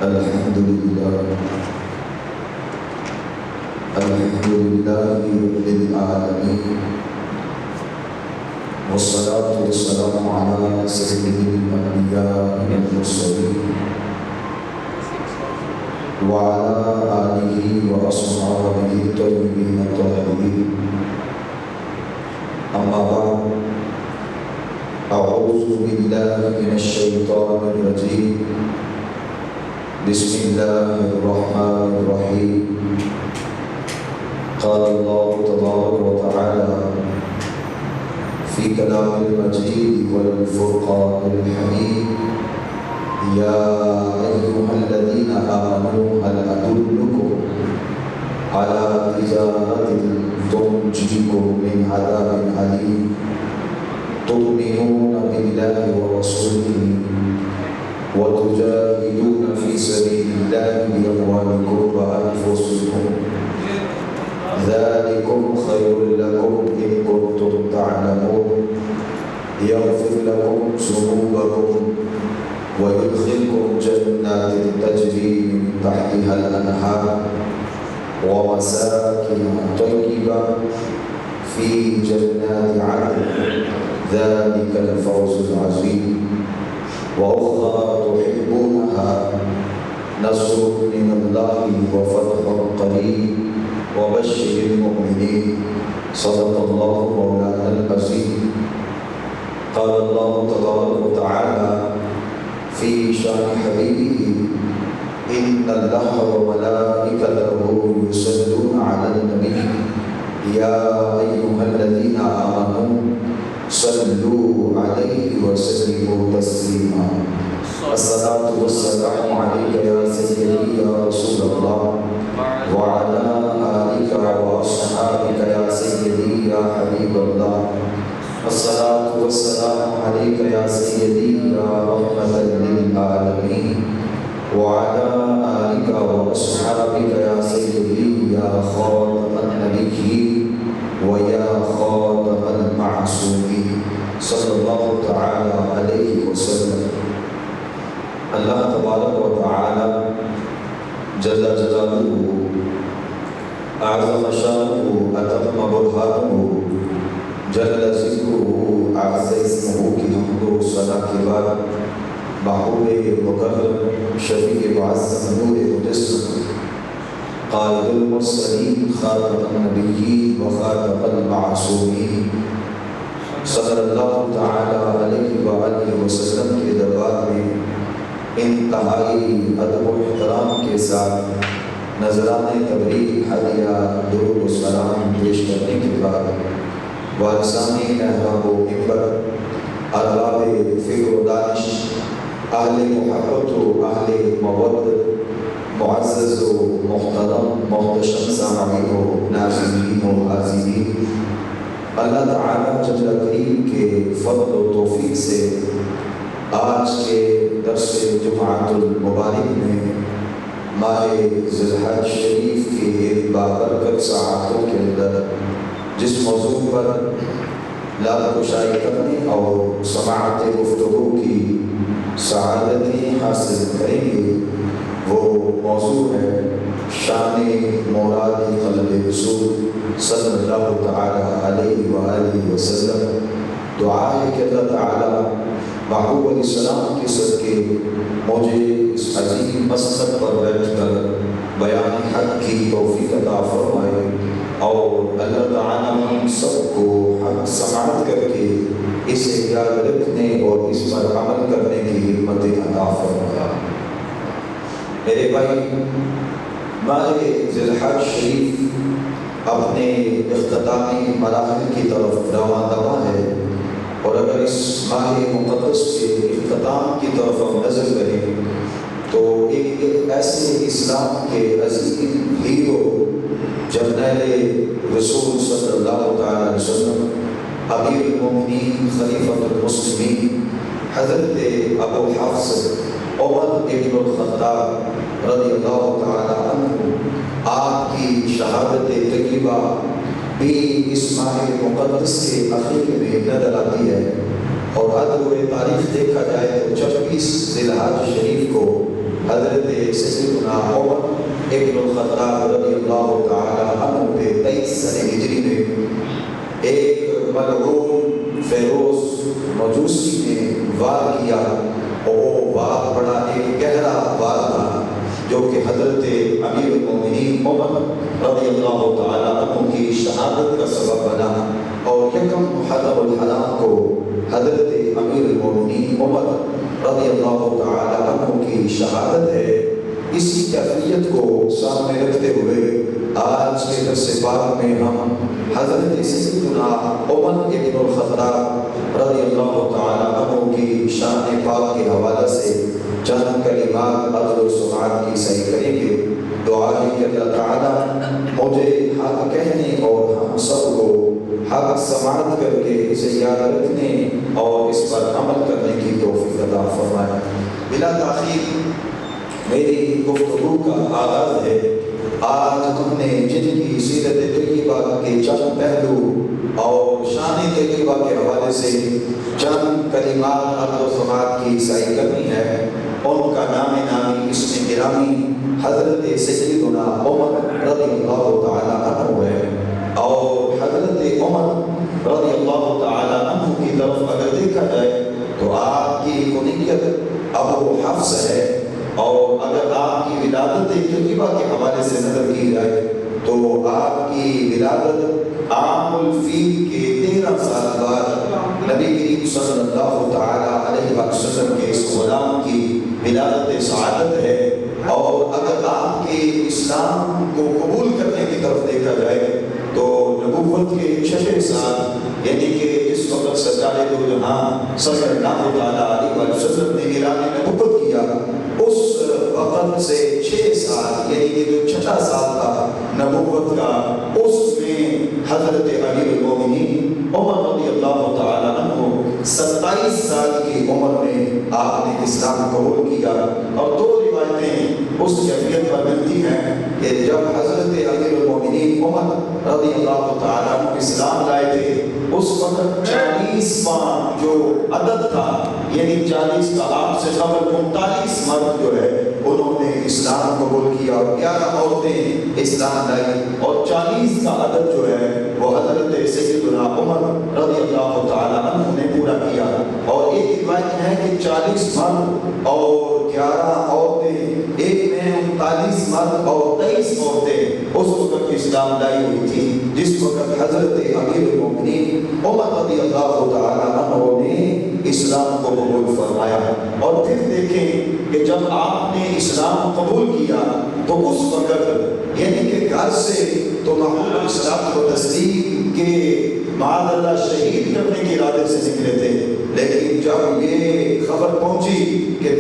الحمد لله رب العالمين، والصلاة والسلام على سيد الأنبياء والمرسلين وعلى آله وأصحابه الطيبين الطاهرين. أما بعد، أعوذ بالله من الشيطان الرجيم. بسم الله الرحمن الرحيم. قال الله تبارك وتعالى في كلام المجيد والفرقان الحميد: يا أيها الذين آمنوا هل أدلكم على تجارة تنجيكم من عذاب أليم تؤمنون بالله ورسوله وتجاهدون في سبيل الله بأموالكم وأنفسكم ذلكم خير لكم إن كنتم تعلمون يغفر لكم ذنوبكم ويدخلكم جنات تجري من تحتها الأنهار ومساكن طيبة في جنات عدن ذلك الفوز العظيم. وأخرى تحبونها نصر من الله وفتح قريب وبشر المؤمنين. صدق الله مولانا العظيم. قال الله تبارك وتعالى في شان حبيبه: إن الله وملائكته يصلون على النبي يا أيها الذين آمنوا صلوا عليه وسلموا تسليما. الصلاة والسلام عليك يا سيدي يا رسول الله وعلى آلك وأصحابك يا سيدي يا حبيب الله. الصلاة والسلام عليك يا سيدي يا رحمة للعالمين وعلى آلك وأصحابك يا سيدي يا خاتم النبيين ويا خاتم المعصومين صلی اللہ تعالی علیہ وسلم. اللہ تبارک و تعالی جل جلالہ اعظم شانہ اتم برہانہ جل ذکرہ اعز اسمہ کی حمد و ثنا کے بعد محبوب مکرم شفیع معظم نور مجسم قائد المرسلین خاتم النبیین وخاتم المعصومین صلی اللہ تعالی علیہ وآلہ وسلم کے دربار میں انتہائی ادب و احترام کے ساتھ نذرانہ تبریک ہدیہ درود و سلام پیش کرنے کے بعد وارثان محراب و منبر، ارباب فکر و دانش، اہل محبت و اہل مودت، معزز و محترم محتشم سامعین و ناظرین و حاضرین، اللہ تعالیٰ جل کریم کے فضل و توفیق سے آج کے درس جمعۃ المبارک میں ماہ ذی الحج شریف کی ایک بابرکت ساعتوں کے اندر جس موضوع پر لال کشائی کرنے اور سماعت گفتگو کی سعادتیں حاصل کریں گے، وہ موضوع ہے شان موراد قلب رسول صلی اللہ تعالی علیہ وآلہ وسلم. دعا ہے کہ اللہ تعالی محبوب علیہ السلام کے صدقے مجھے اس عظیم مسند پر بیٹھ کر بیان حق کی توفیق عطا فرمائے اور اللہ تعالی ہم سب کو حق سماعت کر کے اسے یاد رکھنے اور اس پر عمل کرنے کی ہمت عطا فرمائے. میرے بھائی، ماہ ذی الحج شریف اپنے اختتامی مراحل کی طرف رواں دواں ہے، اور اگر اس ماہ مقدس کے اختتام کی طرف ہم نظر کریں تو ایک ایسے اسلام کے عظیم ہیرو جرنیل رسول صلی اللہ تعالی علیہ وسلم، امیر المومنین خلیفۃ المسلمین حضرت ابو حفص عمر ابن الخطاب رضی اللہ تعالی عنہ، آپ کی شہادت طیبہ بھی اس ماہ مقدس کے اخیر میں نظر آتی ہے. اور اگر وہ تاریخ دیکھا جائے تو 26 ذی الحج شریف کو حضرت سیدنا عمر ابن الخطاب رضی اللہ تعالی عنہ پہ 23 سن ہجری میں ایک ملعون فیروز مجوسی نے وار کیا، اور وہ وار بڑا ایک گہرا وار تھا جو کہ حضرت امیر المومنین عمر رضی اللہ تعالی عنہ کی شہادت کا سبب بنا، اور یکم محرم الحرام کو حضرت امیر المومنین عمر رضی اللہ تعالی عنہ کی شہادت ہے۔ اسی کیفیت کو سامنے رکھتے ہوئے آج کے درس پاک میں ہم حضرت سیدنا عمر ابن الخطاب رضی اللہ تعالی عنہ کی شان پاک کے حوالے سے چند کلمات عرض و سماعت کی صحیح کریں گے۔ دعا ہے کہ اللہ تعالیٰ مجھے حق کہنے اور ہم سب کو حق سماعت کر کے اسے یاد رکھنے اور اس پر عمل کرنے کی توفیق عطا فرمائے۔ بلا تاخیر میری گفتگو کا آغاز ہے۔ آج ہم نے جن کی سیرت طیبہ کے چند پہلو اور شان طیبہ کے حوالے سے چند کلمات عرض و سماعت کی صحیح کرنی ہے، ان کا نام نامی اسم گرامی حضرت سیدنا عمر رضی اللہ تعالی عنہ ہے، اور حضرت عمر رضی اللہ تعالی عنہ کی طرف اگر دیکھا جائے تو آپ کی کنیت ابو حفص ہے، اور اگر آپ کی ولادت طیبہ کے حوالے سے نظر کی جائے تو آپ کی ولادت عام الفیل کے 13 سال بعد نبی کریم صلی اللہ تعالی علیہ وسلم کے اس غلام کی ولادت سعادت ہے۔ اور اگر آپ کے اسلام کو قبول کرنے کی طرف دیکھا جائے تو نبوت کے 6 سال، یعنی کہ جس وقت سرکار دو جہاں صلی اللہ تعالی علیہ وسلم نے اعلان نبوت کیا، اس وقت سے 6 سال یعنی کہ جو 6واں سال تھا نبوت کا، اس میں حضرت امیر المومنین عمر رضی اللہ تعالی عنہ 27 سال کی عمر میں آپ نے اسلام قبول کیا۔ اور 2 روایتیں اس کیفیت پر ملتی ہیں کہ جب حضرت امیر المومنین عمر رضی اللہ تعالی عنہ اسلام لائے تھے، اس وقت 40واں جو عدد تھا، یعنی 40 کا آپ سے قبل 39 مرد جو ہے انہوں نے اسلام قبول کیا، اور 11 عورتیں اسلام لائی، اور 40 کا عدد جو ہے وہ حضرت سیدنا عمر رضی اللہ تعالی عنہ نے پورا کیا۔ اور ایک روایت ہے کہ 40 مرد اور 11 عورتیں، ایک میں 39 مرد اور 23 عورتیں اس وقت اسلام لائی ہوئی تھی جس وقت حضرت امیر المومنین عمر رضی اللہ تعالی عنہ نے اسلام کو قبول فرمایا۔ اور پھر دیکھیں کہ جب آپ نے اسلام قبول کیا تو اس وقت یعنی کہ گھر سے تو محمود اسلام کو تصدیق کے معاذ اللہ شہید کرنے کے ارادے سے نکلے تھے، لیکن جب یہ خبر پہنچی کہ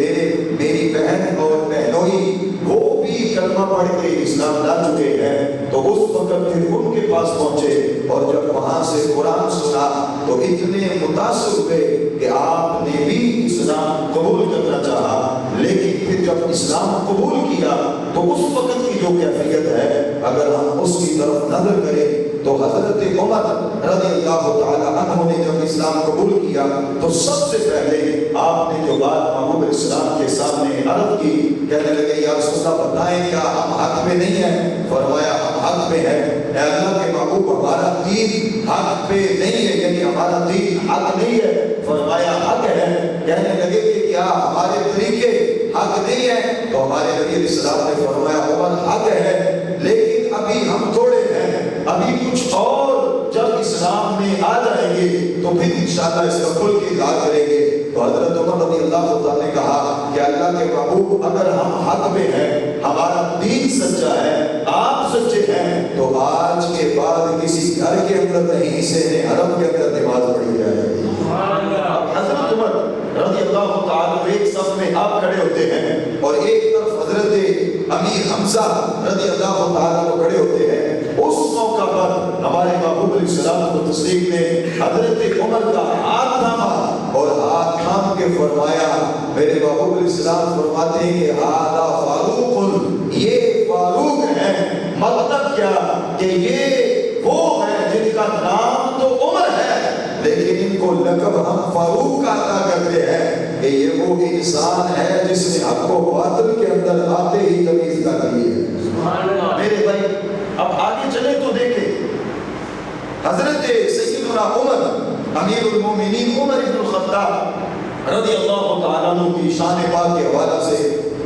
میری بہن اور بہنوئی وہ بھی کلمہ پڑھ کے اسلام لا چکے ہیں، تو اس وقت پھر ان کے پاس پہنچے، اور جب وہاں سے قرآن سنا تو اتنے متاثر ہوئے کہ آپ نے بھی اسلام قبول کرنا چاہا، لیکن پھر جب اسلام قبول کیا تو اس وقت کی جو کیفیت ہے اگر ہم اس کی طرف نظر کریں تو حضرت عمر رضی اللہ تعالی عنہ نے جب اسلام قبول کیا تو سب سے پہلے آپ نے جو بات محبوب اسلام کے سامنے عرض کی، کہنے لگے یا رسول اللہ بتائیں کیا ہم حق میں نہیں ہیں؟ فرمایا ہم حق میں ہیں۔ اے اللہ کے محبوب ہمارا دین حق پہ نہیں ہے، یعنی ہمارا دین حق نہیں ہے۔ فرمایا حق ہے۔ کہنے لگے کہ کیا ہمارے طریقے حق نہیں ہے؟ تو ہمارے نبی علیہ السلام نے فرمایا عمر حق ہے، لیکن ابھی ہم تھوڑے ہیں، ابھی کچھ اور جب اسلام میں آ جائیں گے تو پھر انشاءاللہ اس کا کھل کے اظہار کریں گے۔ تو حضرت عمر رضی اللہ عنہ نے کہا کہ اللہ کے محبوب اگر ہم حق میں ہیں، ہمارا دین سچا ہے، آپ سچے ہیں، تو آج کے بعد کسی گھر کے اندر نہیں سے حرم کے اندر نماز پڑھی جائے گی۔ حضرت عمر رضی اللہ تعالیٰ ایک صف میں آپ کھڑے ہوتے ہیں اور ایک طرف حضرت امیر حمزہ رضی اللہ تعالیٰ کو کھڑے ہوتے ہیں۔ اس موقع پر ہمارے محبوب علیہ السلام و تسلیم نے حضرت عمر کا ہاتھ تھاما اور ہاتھ تھام کے فرمایا، میرے محبوب علیہ السلام فرماتے ہیں کہ ہذا فاروق، یہ فاروق ہے۔ مطلب کیا کہ یہ وہ ہے جن کا نام تو عمر ہے لیکن ان کو لقب ہم فاروق کا عطا کرتے ہیں کہ یہ وہ انسان ہے جس نے حق و باطل کے سیدنا عمر امیر المومنین عمر بن الخطاب رضی اللہ تعالیٰ عنہ کی شان پاک کے حوالہ سے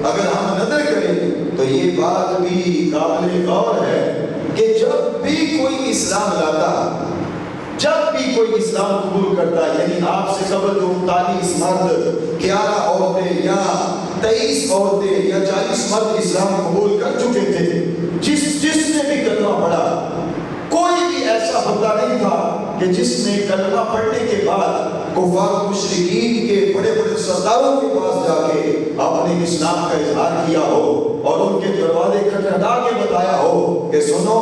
اگر ہم نظر کریں تو یہ بات بھی قابل غور ہے کہ جب بھی کوئی اسلام لاتا، جب بھی کوئی اسلام قبول کرتا، یعنی آپ سے قبل جو 39 مرد 11 عورتیں یا 23 عورتیں یا 40 مرد اسلام قبول کر چکے تھے، جس نے بھی کلمہ پڑھا، کوئی بھی ایسا بندہ نہیں تھا کہ جس نے کلمہ پڑھنے کے بعد کفار و مشرکین کے بڑے بڑے سرداروں کے پاس جا کے اپنے اسلام کا اظہار کیا ہو اور ان کے دروازے کھٹکھٹا کے بتایا ہو کہ سنو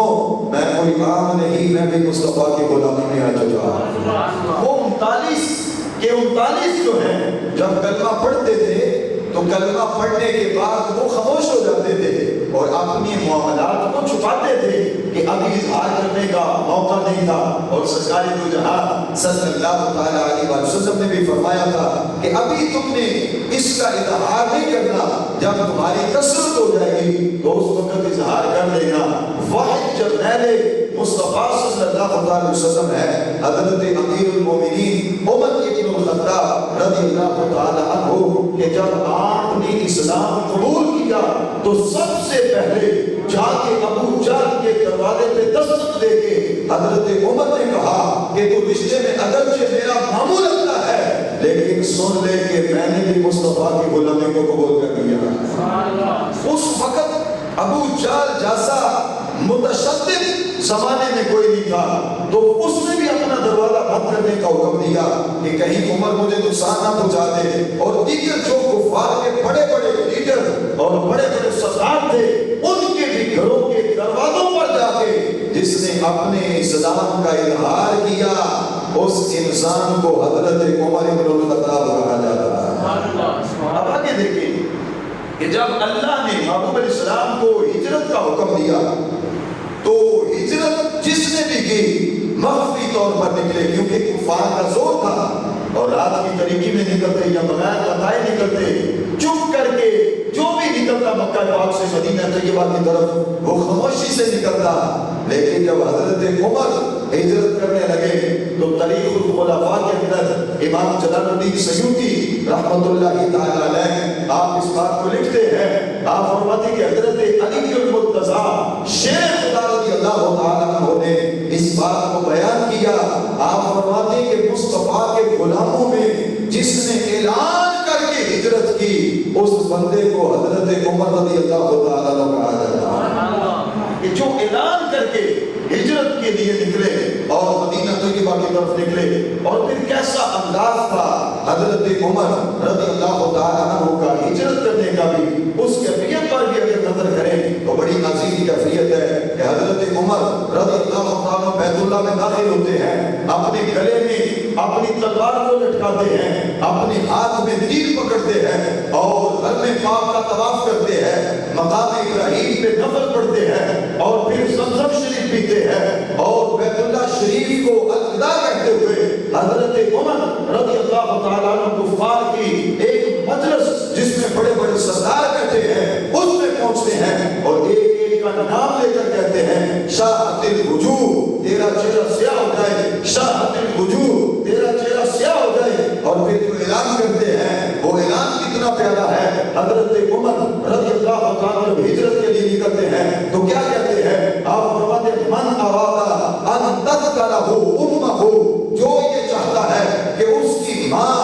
میں کوئی عام نہیں، میں بھی مصطفیٰ کی غلامی میں آ چکا۔ وہ 39 جو ہیں جب کلمہ پڑھتے تھے تو کلمہ پڑھنے کے بعد وہ خاموش ہو جاتے تھے اور اپنی معاملات کو چھپاتے تھے کہ ابھی اظہار کرنے کا موقع نہیں تھا۔ اور سرکار دو جہاں صلی اللہ تعالیٰ علیہ وسلم نے بھی فرمایا تھا کہ ابھی تم نے اس کا اظہار نہیں کرنا، جب تمہاری کثرت ہو جائے گی تو اس وقت اظہار کر دینا۔ واحد جب پہلے مصطفیٰ صلی اللہ علیہ وسلم ہے حضرت امیر المومنین عمر بن الخطاب رضی اللہ تعالیٰ عنہ کہ جب آپ نے اسلام قبول کیا تو سب سے پہلے جا کے ابو جہل کے دروازے پہ دستک دے کے حضرت عمر نے کہا کہ تو رشتے میں اگرچہ میرا ماموں لگتا ہے لیکن سن لے کہ میں نے بھی مصطفیٰ کی غلامی کو قبول کر دیا۔ اس وقت ابو جہل جیسا متشدد زمانے میں کوئی نہیں تھا تو اس نے بھی اپنا دروازہ بند کرنے کا حکم دیا کہ کہیں عمر مجھے نقصان نہ پہنچا دے۔ اور دیگر جو کفار کے بڑے بڑے لیڈر اور بڑے بڑے سردار تھے ان کے بھی گھروں کے دروازوں پر جا کے جس نے اپنے اسلام کا اظہار کیا اس انسان کو حضرت عمر بن الخطاب کہا جاتا ہے۔ اب آگے دیکھیں کہ جب اللہ نے محبوب علیہ السلام کو ہجرت کا حکم دیا تو ہجرت جس نے بھی کی مخفی طور پر نکلے، کیونکہ کفار کا زور تھا اور رات کی طریقے میں نکلتے یا بغیر بتائے نکلتے، چپ کر کے جو بھی نکلتا مکہ پاک سے مدینہ طیبہ کی طرف وہ خاموشی سے نکلتا۔ لیکن جب حضرت عمر ہجرت کرنے لگے تو تاریخ الخلفاء کے اندر امام جلال الدین سیوطی رحمۃ اللہ تعالی علیہ آپ اس بات کو لکھتے ہیں، آپ فرماتے ہیں کہ حضرت علی المرتضیٰ شیخ خدا رضی اللہ تعالیٰ عنہ نے اس بات کو بیان کیا۔ آپ فرماتے ہیں کہ مصطفیٰ کے غلاموں میں جس نے اعلان کر کے ہجرت کی اس بندے کو حضرت عمر رضی اللہ تعالیٰ عنہ کہا جاتا ہے کہ جو اعلان کر کے ہجرت کے لیے نکلے اور مدینہ طیبہ کی طرف نکلے۔ اور پھر کیسا انداز تھا حضرت عمر رضی اللہ تعالیٰ عنہ کا ہجرت کرنے کا بھی، اس کیفیت پر بھی اگر نظر کریں تو بڑی عظیم کیفیت ہے کہ حضرت عمر رضی اللہ تعالیٰ بیت اللہ میں داخل ہوتے ہیں، اپنے گلے میں اپنی تلوار کو لٹکاتے ہیں، اپنے ہاتھ میں تیر پکڑتے ہیں اور حرم پاک کا طواف کرتے ہیں، مقام ابراہیم پہ نفل پڑھتے ہیں اور پھر زمزم شریف پیتے ہیں اور بیت اللہ شریف کو الوداع کہتے ہوئے حضرت عمر رضی اللہ تعالیٰ عنہ کفار کی ایک مجلس جس میں بڑے بڑے سردار بیٹھے ہیں اس میں پہنچتے ہیں اور ایک ایک کا نام لے کر کہتے ہیں شاہت الوجوہ تیرا چہرہ سیاہ ہو جائے، شاہت الوجوہ تیرا چہرہ سیاہ ہو جائے۔ اور پھر جو اعلان کرتے ہیں وہ اعلان کتنا پیارا ہے۔ حضرت عمر رضی اللہ تعالیٰ عنہ ہجرت کے لیے نکلتے ہیں تو کیا کہتے ہیں؟ آپ فرماتے ہیں من اراد ان تذکرہ امہ، جو یہ چاہتا ہے کہ اس کی ماں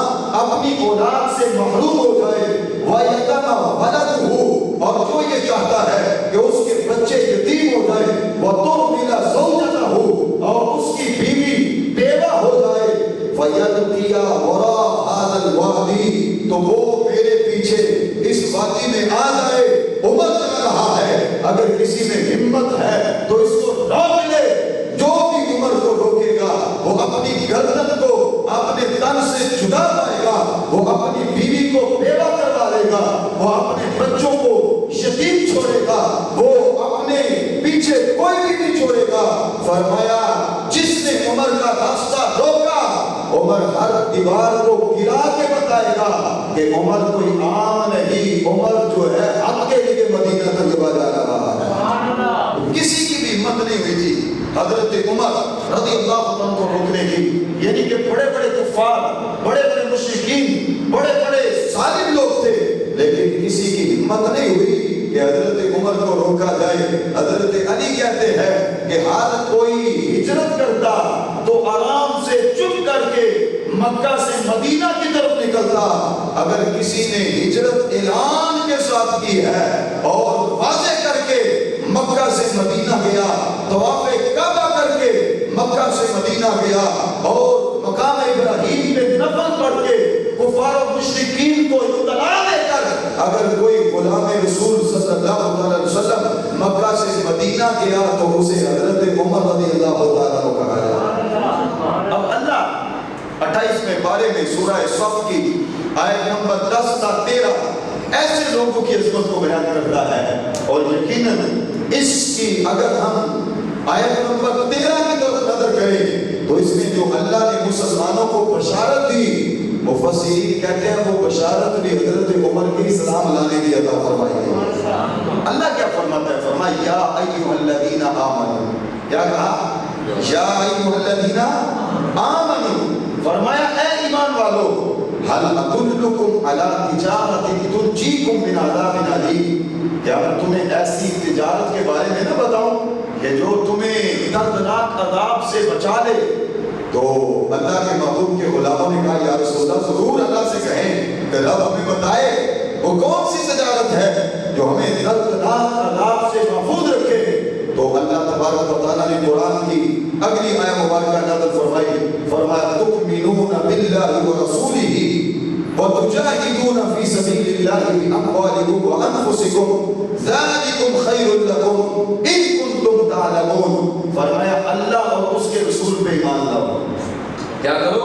اپنی اولاد سے محروم ہو جائے، وَيَتَمَ وَلَدُهُ، اور جو یہ چاہتا ہے کہ اس کے بچے یتیم ہو جائے، وَتُحْمِلَ زَوْجَتَهُ، اور اس کی بیوی بیوہ ہو جائے، فَيَلْقِيَ وَرَاءَ هَذَا الْوَادِ، تو وہ میرے پیچھے اس وادی میں آ جائے۔ عمر چل رہا ہے، اگر کسی میں ہمت ہے تو اس کو روک لے۔ جو بھی عمر کو روکے گا وہ اپنی گردن کو اپنے تن سے جدا پائے گا، وہ اپنی بیوی کو بیوہ کروا لے گا، وہ اپنے بچوں کو یتیم چھوڑے گا، وہ اپنے پیچھے کوئی بھی نہیں چھوڑے گا۔ فرمایا جس نے عمر کا راستہ روکا عمر ہر دیوار کو گرا کے بتائے گا کہ عمر کوئی عام نہیں، عمر جو ہے حق کے لیے مدینہ طیبہ جا رہا ہے۔ کسی کی بھی ہمت نہیں ہوئی تھی حضرت عمر رضی اللہ عنہ کو روکنے کی۔ ہمت نہیں ہوئی کہ حضرت عمر کو روکا جائے. حضرت علی کہتے ہیں کہ ہر کوئی ہجرت کرتا تو آرام سے چپ کر کے مکہ سے مدینہ کی طرف نکلتا. اگر کسی نے ہجرت اعلان کے ساتھ کی ہے اور واضح کر کے مکہ سے مدینہ گیا, طواف کعبہ کر کے مکہ سے مدینہ گیا اور مقام ابراہیم پہ نفل پڑھ کے کفار و مشرکین کو اطلاع دے کر اگر کوئی غلام رسول صلی اللہ علیہ وسلم مکہ سے مدینہ گیا تو اسے حضرت عمر رضی اللہ تعالیٰ کو کہا جائے. اب اللہ 28ویں پارے میں سورہ صف کی آیت نمبر 10 تا 13 ایسے لوگوں کی عظمت کو بیان کرتا ہے, اور یقیناً اس کی اگر ہم آیت نمبر 13 کی طرف نظر کریں تو اس میں جو اللہ نے مسلمانوں کو بشارت دی, مفسرین کہتے ہیں وہ بشارت بھی حضرت عمر کی اسلام لانے کی عطا فرمائی ہے. اللہ کیا فرماتا ہے؟ فرمایا یا ایھا الذین آمنوا, کیا کہا؟ یا ایھا الذین آمنوا, فرمایا اے ایمان والو, هل ادلکم علی تجارۃ تنجیکم من عذاب الیم, کیا تمہیں ایسی تجارت کے بارے میں نہ بتاؤں کہ جو تمہیں دردناک عذاب سے بچا لے. تو اللہ کے محبوب کے غلاموں نے کہا یا رسول اللہ ضرور اللہ سے کہیں کہ رب ہمیں بتائے وہ کون سی تجارت ہے جو ہمیں دردناک عذاب سے محفوظ رکھے. تو اللہ تبارک و تعالیٰ نے قرآن کی اگلی آیت مبارکہ نازل فرمائی, فرمایا تؤمنون باللہ ورسولہ وتجاہدون فی سبیل اللہ باموالکم وانفسکم ذالکم خیر لکم ان کنتم تعلمون. فرمایا اللہ اور اس کے رسول پہ ایمان لاؤ. کیا کرو؟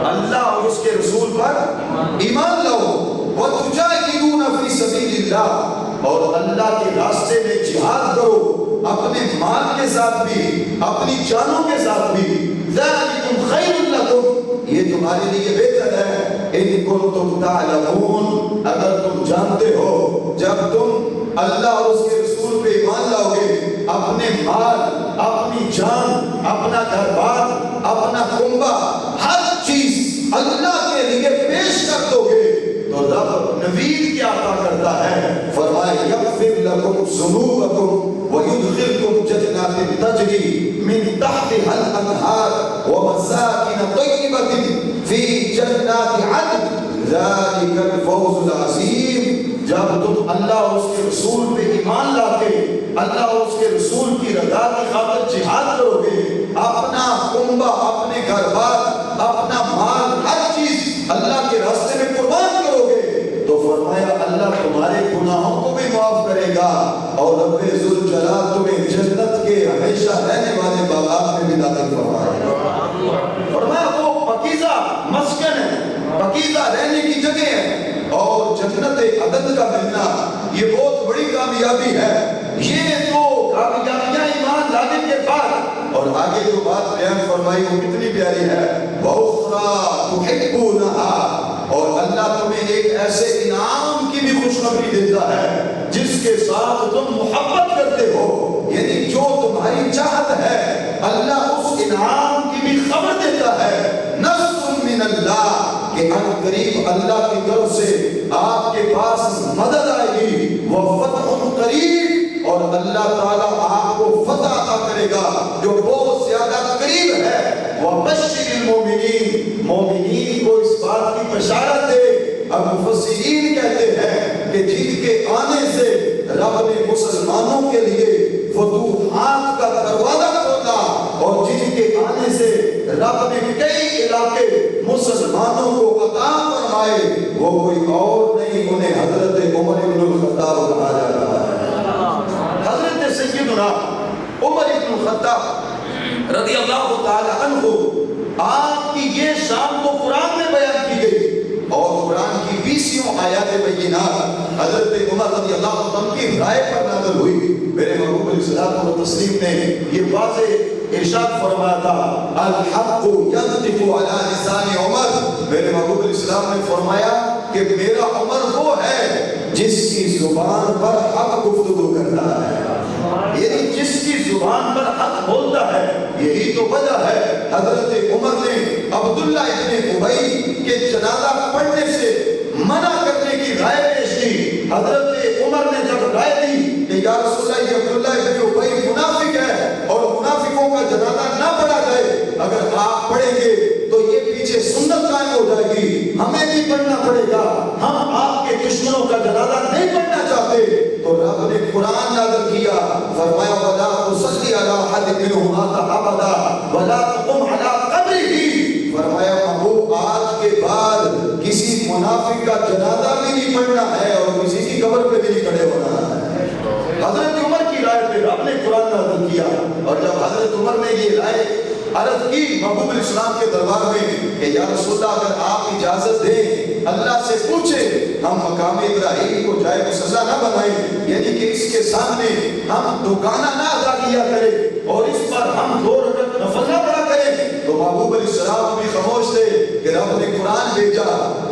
اللہ اور اس کے رسول پر ایمان لاؤ. وتجاہدون فی سبیل اللہ, اور اللہ کے راستے میں جہاد کرو, اپنے مال کے ساتھ بھی اپنی جانوں کے ساتھ بھی. ذالکم خیر لکم, یہ تمہارے لیے بہتر ہے. ان کنتم تعلمون, اگر تم جانتے ہو جب تم اللہ اور اس کے رسول پہ ایمان لاؤ گے, اپنے مال, اپنی جان, اپنا گھر بار, اپنا کنبہ, ہر چیز اللہ کے لیے پیش کر دو گے تو رب نوید کیا عطا کرتا ہے. فرمایا یغفر لکم ذنوبکم وَيُدْخِلْكُمْ جَنَّاتٍ تَجْرِي مِنْ تَحْتِهَا الْأَنْهَارُ وَمَسَاكِنَ طَيِّبَةٍ فِي جَنَّاتِ عَدْنٍ ذَلِكَ الْفَوْزُ الْعَظِيمُ. جب تم اللہ اور اس کے رسول پہ ایمان لا کے اللہ اور اس کے رسول کی رضا کی خاطر جہاد کرو گے, اپنا کنبہ, اپنے گھر بار, اپنا مال, ہر چیز اللہ کے راستے میں قربان کرو گے, تو فرمایا اللہ تمہارے گناہوں کو بھی معاف کرے گا اور رب ذوالجلال تمہیں جنت کے ہمیشہ رہنے والے باغات میں بھی داخل فرمائے گا. فرمایا وہ پاکیزہ مسکن ہے, پاکیزہ رہنے کی جگہ ہے, اور جنت عدن کا ملنا یہ بہت بڑی کامیابی ہے. یہ تو کامیابیاں ایمان لانے کے بعد, اور آگے جو بات بیان فرمائی وہ کتنی پیاری ہے. وَأُخْرَىٰ تُحِبُّونَهَا, اور اللہ تمہیں ایک ایسے انعام کی بھی خوشخبری دیتا ہے جس کے ساتھ تم محبت کرتے ہو, یعنی جو تمہاری چاہت ہے اللہ اس انعام کی بھی خبر دیتا ہے. نصر من اللہ, کہ ان قریب اللہ کی طرف سے آپ کے پاس مدد آئے گی. وفتح قریب, اور اللہ تعالیٰ آپ کو فتح عطا کرے گا جو بہت زیادہ قریب ہے. وبشر المومنین, مومنین کو اس بات کی بشارت دے. اب مفسرین کہتے ہیں کہ جن کے آنے سے رب نے مسلمانوں کے لیے فتوحات کا دروازہ کھولا, اور جن کے آنے سے رب نے کئی علاقے مسلمانوں کو عطا فرمائے, وہ کوئی اور نہیں, انہیں حضرت عمر بن الخطاب کہا جاتا ہے. حضرت سیدنا عمر بن الخطاب رضی اللہ تعالی عنہ, آپ کی یہ شان کو قرآن میں بیان کی گئی, اور قرآن کی 20 آیات بینات حضرت عمر رضی اللہ عنہ کی رائے پر نازل ہوئی. میرے محبوب علیہ الصلوۃ والتسلیم نے یہ واضح ارشاد فرمایا تھا, الحق ینطق علی لسان عمر. میرے محبوب علیہ السلام نے فرمایا کہ میرا عمر وہ ہے جس کی زبان پر حق گفتگو کرتا ہے, یعنی جس کی زبان پر حق بولتا ہے. یہی تو وجہ ہے حضرت عمر نے عبداللہ ابن ابی کے جنازہ پڑھنے سے منع کرنے کی رائے پیش کی, حضرت عمر نے جب رائے دی کہ یا رسول اللہ یہ عبداللہ ابن ابی منافق ہے اور منافقوں کا جنازہ نہ پڑھا جائے، اگر آپ پڑھیں گے تو یہ پیچھے سنت قائم ہو جائے گی، ہمیں بھی پڑھنا پڑے گا، ہم آپ کے دشمنوں کا جنازہ نہیں پڑھنا چاہتے۔ تو رب نے قرآن نازل کیا، فرمایا وَلَا تُصَلِّ عَلَىٰ أَحَدٍ مِّنْهُمْ مَاتَ أَبَدًا وَلَا تَقُمْ عَلَىٰ قَبْرِهِ۔ فرمایا محبوب آج کے بعد کسی منافق کا جنازہ بھی نہیں پڑھنا ہے اور کسی کی قبر پہ بھی نہیں کھڑے ہونا ہے۔ حضرت عمر کی رائے پہ رب نے قرآن نازل کیا، اور جب حضرت عمر نے یہ رائے عرض کی محبوب الاسلام کے دربار میں کہ یا رسول اللہ اگر آپ اجازت دیں اللہ سے پوچھیں ہم مقام ابراہیم کو جائے مصلی نہ بنائیں، یعنی کہ اس کے سامنے ہم دوگانہ نہ ادا کیا کریں اور اس پر ہم 2 رکعت نفل نہ پڑھا کریں، تو محبوب الاسلام بھی خاموش تھے کہ رب نے قرآن بھیجا،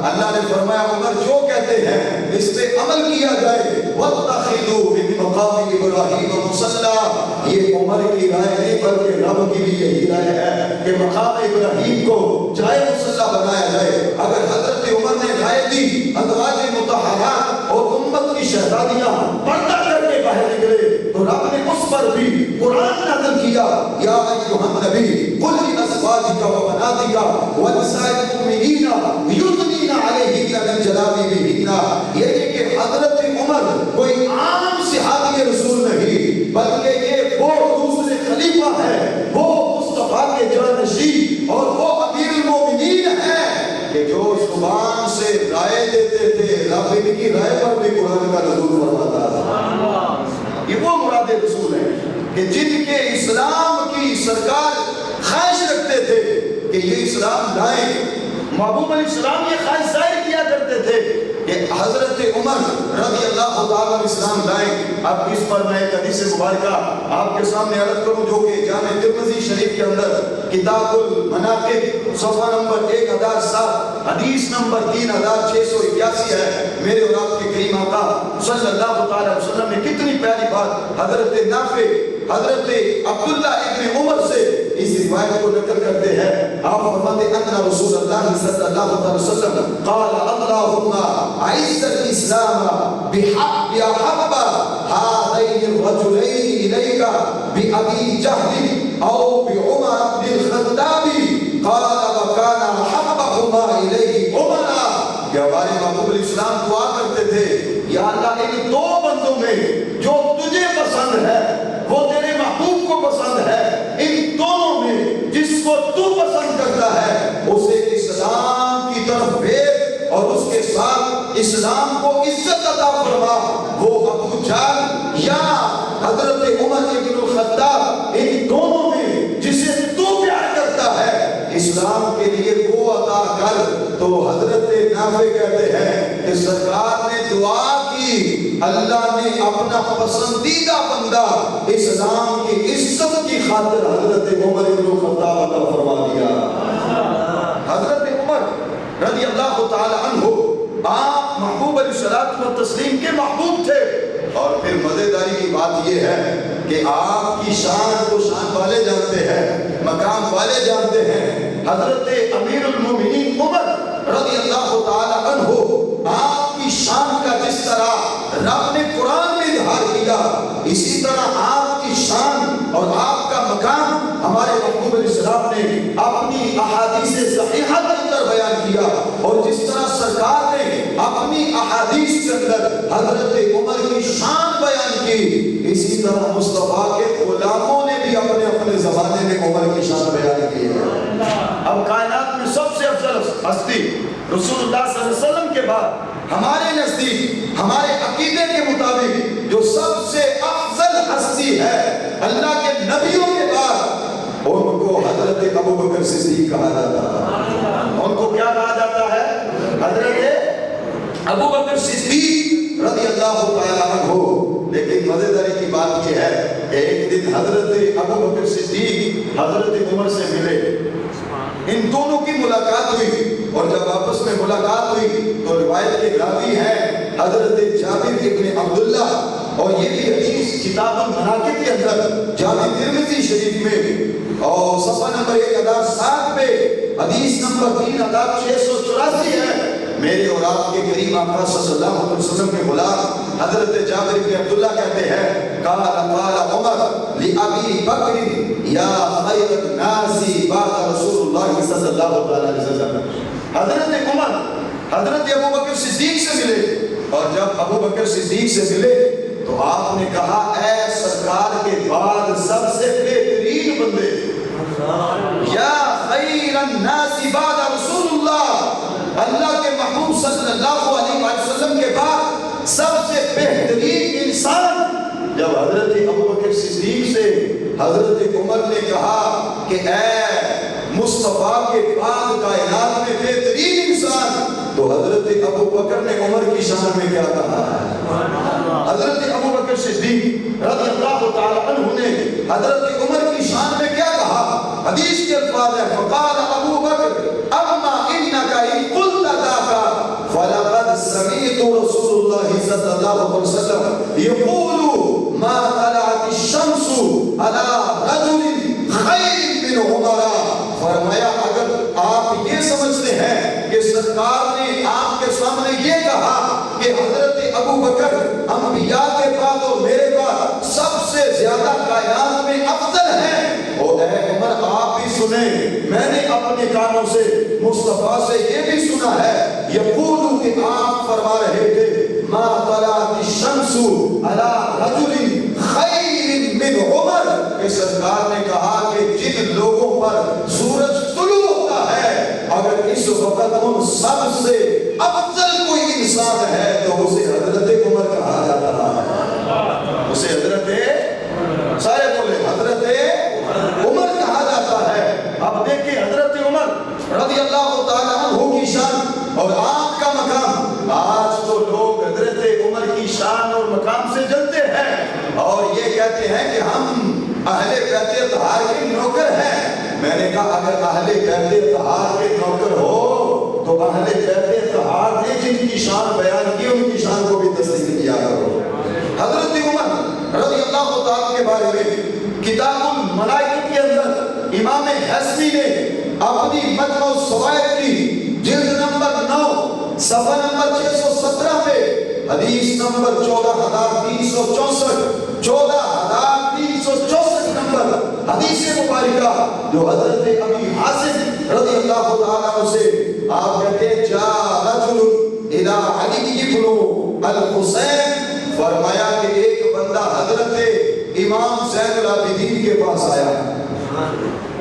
اللہ نے فرمایا عمر جو کہتے ہیں اس پہ عمل کیا جائے، وَاتَّخِذُوا مِن مَقَامِ إِبْرَاهِيمَ مُصَلًّى۔ یہ عمر کی رائے نہیں بلکہ رب کی بھی یہی رائے ہے کہ مقام ابراہیم کو جائے مصلی بنایا جائے۔ اگر حضرت عمر نے رائے دی ازواج مطہرات اور امت کی شہزادیاں پردہ کر کے باہر نکلے تو رب نے اس پر بھی قرآن نازل کیا، یا ایھا النبی قل لازواجک وبناتک ونساء المؤمنین یدنین علیہن من جلابیبہن۔ یہ کہ حضرت عمر کوئی عام صحابی رسول نہیں بلکہ یہ وہ دوسرے خلیفہ ہے، وہ مصطفیٰ کے جانشین اور وہ امیر المومنین ہیں کہ جو زبان سے رائے دیتے تھے، رب ان کی رائے پر بھی قرآن کا نزول فرماتا تھا۔ یہ وہ مراد رسول ہیں کہ جن کے اسلام کی سرکار خواہش رکھتے تھے کہ یہ اسلام لائیں۔ محبوب علیہ السلام یہ خواہش ظاہر کیا کرتے تھے کہ حضرت عمر رضی اللہ تعالیٰ اسلام لائیں۔ اب اس پر میں ایک حدیث مبارکہ آپ کے سامنے عرض کروں جو کہ جامع ترمذی شریف کے اندر کتاب المناقب صفحہ نمبر 1007 حدیث نمبر 3681 ہے۔ میرے اور آپ کے کریم آقا صلی اللہ تعالیٰ وسلم نے کتنی پیاری بات حضرت نافع حضرت عبداللہ ابن عمر سے اس روایت کو نقل کرتے ہیں۔ آپ فرماتے ہیں ان رسول اللہ صلی اللہ علیہ وسلم قال اللہم اعز الاسلام بحب احب هذین الرجلین الیک بابی جہل او بعمر بن الخطاب قال وکان احبهما الیہ عمر۔ کہ ہمارے محبوب الاسلام دعا کرتے تھے یا اللہ ان 2 بندوں میں جو تجھے پسند ہے وہ تیرے محبوب کو پسند ہے، ان دونوں میں جس کو تو پسند کرتا ہے اسے اسلام کی طرف بھیج اور اس کے ساتھ اسلام کو عزت عطا فرما۔ وہ ابو جہل یا حضرت عمر بن الخطاب، ان دونوں میں جسے تو پیار کرتا ہے اسلام کے لیے وہ عطا کر۔ تو حضرت نافع کہتے ہیں کہ سرکار نے دعا کی، اللہ نے اپنا پسندیدہ بندہ اسلام کی عزت کی خاطر حضرت عمر بن الخطاب عطا فرما دیا۔ حضرت عمر رضی اللہ تعالی عنہ آپ محبوب علیہ الصلوۃ والتسلیم کے محبوب تھے، اور پھر مزیداری کی بات یہ ہے کہ آپ کی شان کو شان والے جانتے ہیں، مقام والے جانتے ہیں۔ حضرت امیر المومنین عمر رضی اللہ تعالی عنہ آپ کی شان کا جس طرح رب نے قرآن میں اظہار کیا، اسی طرح آپ کی شان اور آپ کا مقام ہمارے محبوب علیہ السلام نے اپنی احادیث صحیحہ کے اندر بیان کیا، اور جس طرح سرکار نے اپنی احادیث کے اندر حضرت عمر کی شان بیان کی، اسی طرح مصطفیٰ کے غلاموں نے بھی اپنے اپنے زمانے میں عمر کی شان بیان کی ہے۔ اب کائنات میں سب سے افضل ہستی رسول اللہ صلی اللہ علیہ وسلم کے بعد ہمارے نزدیک ہمارے عقیدے کے مطابق جو سب سے افضل ہستی ہے اللہ کے نبیوں کے بعد، ان کو حضرت ابو بکر صدیق کہا جاتا ہے۔ ان کو کیا کہا جاتا ہے؟ حضرت ابو بکر صدیق رضی اللہ تعالیٰ عنہ۔ لیکن مزیداری کی بات یہ ہے کہ ایک دن حضرت ابو بکر صدیق حضرت عمر سے ملے، ان دونوں کی ملاقات ہوئی، اور جب آپس میں ملاقات ہوئی تو روایت کے راوی ہیں حضرت جابر ابن عبداللہ، اور یہ بھی حدیث کتاب المناقب کے اندر جامع ترمذی شریف میں اور صفحہ نمبر 1007 پہ حدیث نمبر 3684 ہے۔ میرے اور آپ کے کریم آقا صلی اللہ علیہ وسلم کے غلام حضرت جابر بن عبداللہ کہتے ہیں قال عمر لأبی بکر یا خیر الناس بعد رسول اللہ صلی اللہ علیہ وسلم. حضرت عمر حضرت ابو بکر صدیق سے ملے، اور جب ابو بکر صدیق سے ملے تو آپ نے کہا اے سرکار کے بعد سب سے بہترین بندے، یا خیر الناس بعد رسول اللہ، اللہ کے محبوب صلی اللہ علیہ وسلم کے بعد سب سے بہترین انسان. جب حضرت ابو بکر صدیق سے حضرت عمر نے کہا کہ اے مصطفیٰ کے بعد کائنات میں بہترین انسان، تو حضرت ابو بکر نے عمر کی شان میں کیا کہا؟ حضرت ابو بکر صدیق رضی اللہ تعالی عنہ نے حضرت عمر کی شان میں کیا کہا؟ حدیث کے الفاظ ہیں فقال ابو بکر اما انک ان قلت ذاک فلقد سمعت رسول اللہ صلی اللہ علیہ وسلم یقول ما طلعت الشمس على رجل خیر من عمر. فرمایا اگر آپ یہ سمجھتے ہیں کہ سرکار نے آپ کے سامنے یہ کہا کہ حضرت ابو بکر انبیاء کے بعد اور میرے بعد سب سے زیادہ کائنات میں افضل ہیں، اور اے عمر آپ بھی سنیں، میں نے اپنے کانوں سے مصطفیٰ سے یہ بھی سنا ہے یقول کہ آپ فرما رہے تھے ما طلعت الشمس على رجل خیر من عمر، کہ سرکار نے کہا کہ جن لوگوں پر سورج طلوع ہوتا ہے اگر اس وقت ان سب سے افضل کوئی انسان ہے تو اسے حضرت عمر کہا جاتا ہے، اسے حضرت سارے بولے حضرت عمر کہا جاتا ہے. اب دیکھیں حضرت عمر رضی اللہ تعالیٰ عنہ کی شان اور آپ کا مقام. آج تو لوگ حضرت عمر کی شان اور مقام سے جلتے ہیں اور یہ کہتے ہیں کہ ہم اہل بیت اطہار کے نوکر ہیں. میں نے کہا اگر اہل بیت اطہار کے نوکر ہو تو اہل بیت اطہار نے جن کی شان بیان کی ان کی شان کو بھی تصدیق کیا کرو. حضرت عمر رضی اللہ تعالیٰ کے بارے میں کتاب الملائکہ کے اندر امام حسنی نے اپنی مجمع الزوائد کی جلد نمبر 9 صفحہ نمبر 617 پہ حدیث نمبر 14364 14364 نمبر حدیث مبارکہ جو حضرت ابی حازم رضی اللہ تعالیٰ عنہ سے آپ کہتے ہیں جا رجل الی علی بن الحسین، فرمایا کہ ایک بندہ حضرت امام زین العابدین کے پاس آیا.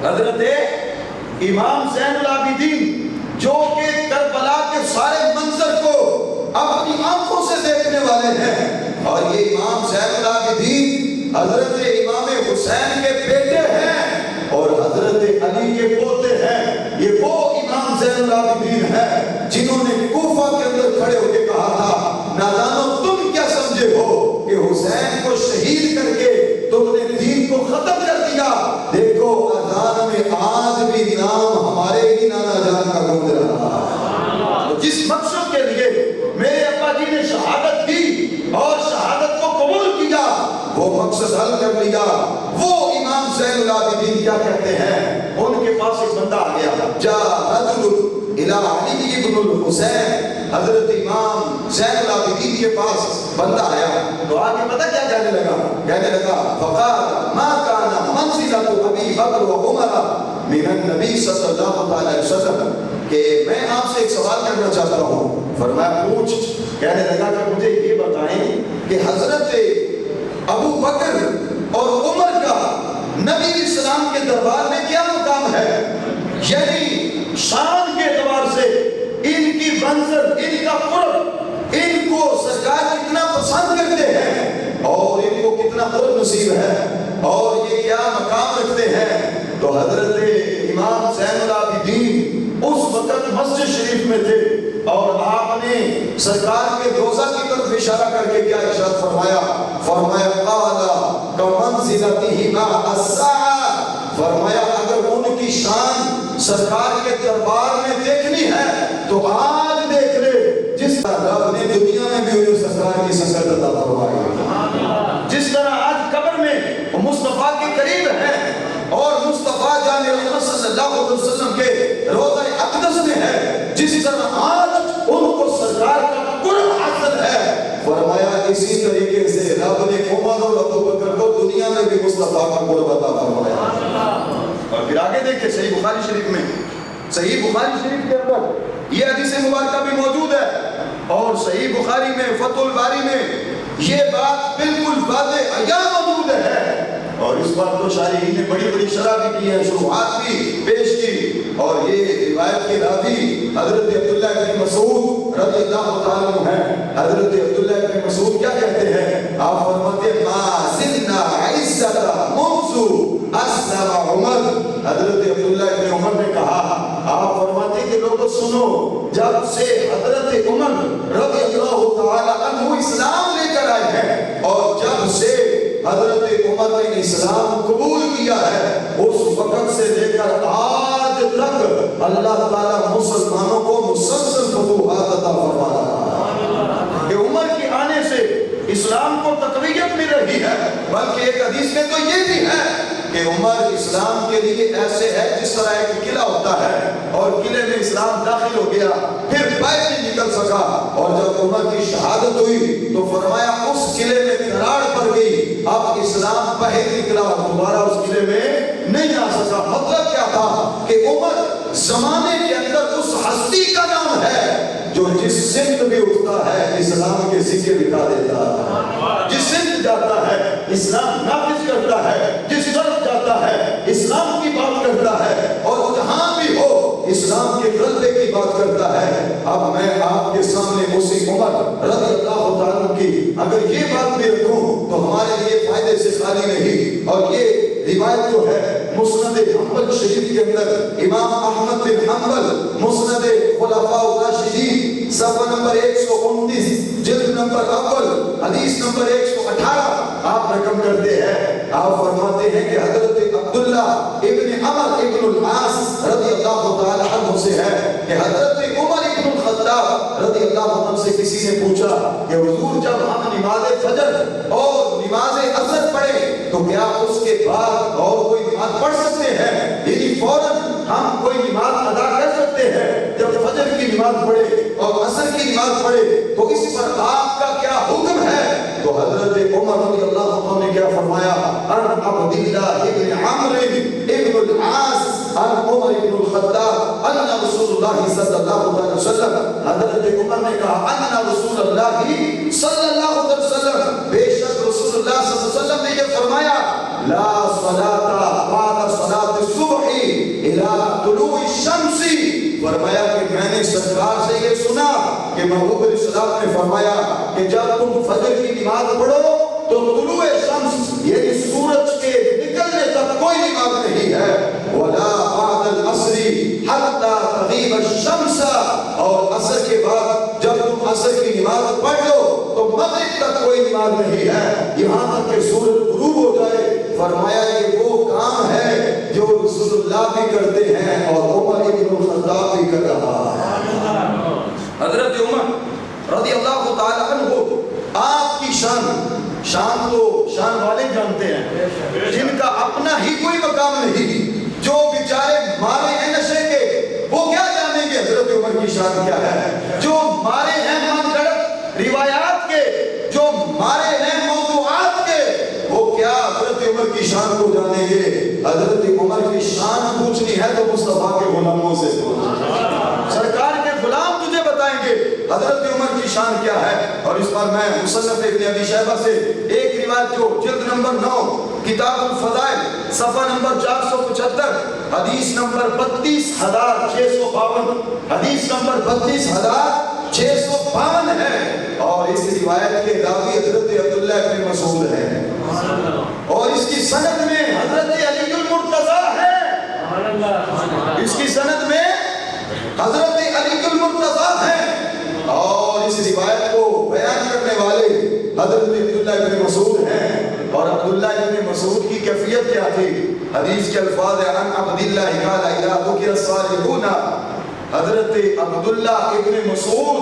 حضرت امام زین العابدین جو کہ کربلا کے سارے منظر کو اپنی آنکھوں سے دیکھنے والے ہیں، اور یہ امام زین العابدین حضرت امام حسین کے بیٹے ہیں اور حضرت علی کے پوتے ہیں. یہ وہ امام زین العابدین ہیں جنہوں نے کوفہ کے اندر کھڑے ہو کے کہا تھا نادانو تم کیا سمجھے ہو کہ حسین کو شہید کر کے تم نے دین کو ختم کر دیا. دیکھو اذان میں آج بھی نام ہمارے ہی نانا جان کا گونج رہا ہے. جس مقصد کے لیے میرے ابا جی نے شہادت دی اور شہادت کو قبول کیا وہ مقصد حل کر لیا. وہ امام زین العابدین کیا کہتے ہیں، ان کے پاس ایک بندہ آ گیا جا رجل الی علی بن الحسین، حضرت امام زین العابدین کے پاس بندہ آیا تو آگے پتہ کیا کہنے لگا فقال ما کان منزلۃ ابی بکر و عمر من النبی صلی اللہ علیہ وسلم، کہ میں آپ سے ایک سوال کرنا چاہتا ہوں. فرمایا پوچھ. کہنے لگا کہ مجھے یہ بتائیں کہ حضرت ابو بکر اور عمر کا نبی اسلام کے دربار میں کیا مقام ہے، یعنی شان کے اعتبار سے ان کی منظر، ان کا قرب، ان کو سرکار کتنا پسند کرتے ہیں اور ان کو کتنا قرب نصیب ہے اور یہ کیا مقام رکھتے ہیں. تو حضرت امام زین العابدین اس وقت مسجد شریف میں تھے اور آپ نے سرکار کے روضہ کی طرف اشارہ کر کے کیا ارشاد فرمایا، فرمایا قال کمنزلتہ مع الساعہ، فرمایا اگر ان کی شان سرکار کے دربار میں دیکھنی ہے تو آج دیکھ لے جس طرح رب نے دنیا میں بھی انہیں سرکار کی سنگت عطا فرمائی. جس طرح آج قبر میں مصطفیٰ کے قریب ہیں اور مصطفیٰ جان محمد صلی اللہ علیہ وسلم کے روضہ اقدس میں ہے، جس طرح آج ان سرکار کا قرب حاصل ہے۔ فرمایا اسی طریقے سے رب نے عمر اور ابو بکر کو دنیا میں بھی مصطفیٰ کا قرب عطا فرمایا۔ اور پھر آگے دیکھیں صحیح بخاری شریف میں، صحیح بخاری شریف کے اندر یہ حدیث مبارکہ بھی موجود ہے، اور صحیح بخاری میں فتح الباری میں یہ بات بالکل واضح عیاں موجود ہے۔ اور اس بات کو شارحین نے بڑی بڑی شرح بھی کی ہے، شروحات بھی پیش کی، اور یہ روایت کے راوی حضرت عبداللہ بن مسعود رضی اللہ تعالیٰ عنہ ہیں۔ حضرت عبداللہ بن مسعود کیا کہتے ہیں؟ آپ فرماتے ہیں ما زلنا عزت منذ اسلم عمر۔ حضرت عبداللہ بن عمر نے کہا، آپ فرماتے ہیں کہ لوگوں سنو، جب سے حضرت عمر رضی اللہ تعالیٰ عنہ اسلام لے کر آئے ہیں، اور جب سے حضرت عمر نے اسلام قبول کیا ہے، اس وقت سے لے کر آج تک اللہ تعالیٰ مسلمانوں کو مسلسل فتوحات عطا فرما رہا ہے کہ عمر کے آنے سے اسلام کو تقویت مل رہی ہے۔ بلکہ ایک حدیث میں تو یہ بھی ہے کہ عمر اسلام کے لیے ایسے ہے جس طرح ایک قلعہ ہوتا ہے، اور قلعے میں اسلام داخل ہو گیا، پھر باہر نہیں نکل سکا، اور جب عمر کی شہادت ہوئی تو فرمایا اس قلعے میں کراڑ پڑ گئی، اب اسلام باہر نکلا اور دوبارہ اس قلعے میں نہیں آ سکا۔ مطلب کیا تھا کہ عمر زمانے کے اندر اس ہستی کا نام ہے جو جس سمت بھی اٹھتا ہے اسلام کے سکے بٹھا دیتا ہے، جس سمت جاتا ہے اسلام نافذ کرتا ہے، جس طرف جاتا ہے اسلام کی بات کرتا ہے، اور جہاں بھی ہو اسلام کے غلبے کی بات کرتا ہے۔ اب میں آپ کے سامنے اسی عمر رضی اللہ تعالیٰ کی اگر یہ بات بھی رکھوں تو ہمارے لیے فائدے سے خالی نہیں، اور یہ روایت جو ہے مسند حنبل شریف کے اندر امام احمد بن حنبل مسند خلفاء الراشدین صفحہ نمبر 129 جلد نمبر اول حدیث نمبر 118 آپ رقم کرتے ہیں۔ آپ فرماتے ہیں کہ حضرت عبداللہ ابن عمر ابن العاص رضی اللہ تعالی عنہ سے ہے کہ حضرت عمر ابن الخطاب رضی اللہ عنہ سے کسی نے پوچھا کہ حضور جب ہم نماز فجر اور نماز عصر پڑھیں تو کیا اس کے بعد اور کوئی نماز پڑھ سکتے ہیں؟ یعنی فوراً ہم کوئی نماز ادا کر سکتے ہیں؟ جب فجر کی نماز پڑھے اور عصر کی نماز پڑھے تو اس پر آپ کا کیا حکم ہے؟ تو حضرت عمر رضی اللہ عنہ نے کیا فرمایا؟ ان عبداللہ ابن عمر ابن العاص ان عمر ابن الخطاب ان رسول اللہ صلی اللہ علیہ وسلم، حضرت عمر نے کہا ان رسول اللہ صلی اللہ علیہ وسلم، بے شک رسول اللہ صلی اللہ علیہ وسلم نے یہ فرمایا لا صلاة بعد صلاة الصبح الى طلوع الشمس۔ فرمایا کہ میں نے سرکار سے یہ سنا کہ محبوب علیہ السلام نے فرمایا کہ جب تم فجر کی نماز پڑھو تو طلوع شمس یعنی سورج کے نکلنے تک کوئی نماز نہیں ہے، ولا بعد العصر حتى تغيب الشمس، اور عصر کے بعد جب تم عصر کی نماز پڑھ لو تو مغرب تک کوئی نماز نہیں ہے یہاں تک کہ سورج غروب ہو جائے۔ فرمایا یہ وہ کام ہے جو رسول اللہ بھی کرتے ہیں اور عمر ابن الخطاب بھی کر رہا ہے۔ حضرت عمر رضی اللہ تعالی عنہ آپ کی شان تو شان والے جانتے ہیں جن کا اپنا ہی کوئی مقام نہیں، جو بیچارے مارے ہیں نشے کے وہ کیا جانیں گے حضرت عمر کی شان کیا ہے، جو مارے ہیں من گڑت روایات کے، جو مارے ہیں موضوعات کے، وہ کیا حضرت عمر کی شان کو جانیں گے؟ حضرت عمر کی شان پوچھنی ہے تو مصطفیٰ کے غلاموں سے سرکار کے غلام تجھے بتائیں گے حضرت عمر کی شان کیا ہے۔ اور اس پر میں مصنف ابن ابی شیبہ سے ایک روایت جو جلد نمبر 9 کتاب الفضائل صفحہ نمبر 475 حدیث نمبر 32,652 حدیث نمبر 32,652 ہے، اور اس روایت کے راوی حضرت عبداللہ بن مسعود ہیں، اور اس کی سند میں حضرت علی المرتضیٰ ہے، اس کی سند میں حضرت علی المرتضیٰ ہیں، اور اس روایت کو بیان کرنے والے حضرت عبداللہ بن مسعود ہیں۔ اور عبداللہ بن مسعود کی کیفیت کیا تھی؟ حدیث کے الفاظ ہیں ان عبداللہ قال اذا ذکر الصالحون، حضرت عبداللہ ابن مسعود